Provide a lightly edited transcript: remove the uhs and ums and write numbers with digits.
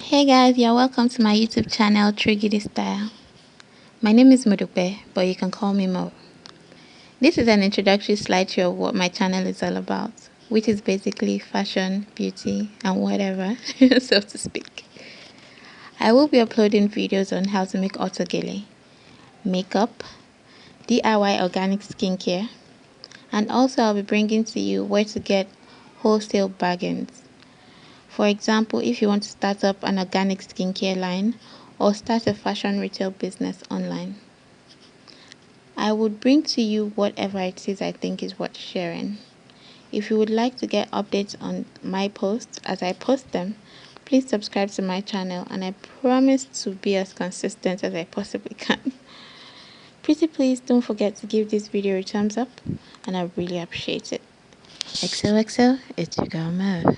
Hey guys, you're welcome to my YouTube channel, True Gidi Style. My name is Modupe, but you can call me Mo. This is an introductory slideshow of what my channel is all about, which is basically fashion, beauty, and whatever, so to speak. I will be uploading videos on how to make autogele, makeup, DIY organic skincare, and also I'll be bringing to you where to get wholesale bargains. For example, if you want to start up an organic skincare line or start a fashion retail business online. I would bring to you whatever it is I think is worth sharing. If you would like to get updates on my posts as I post them, please subscribe to my channel and I promise to be as consistent as I possibly can. Pretty please don't forget to give this video a thumbs up and I really appreciate it. XOXO, it's your girl Mo.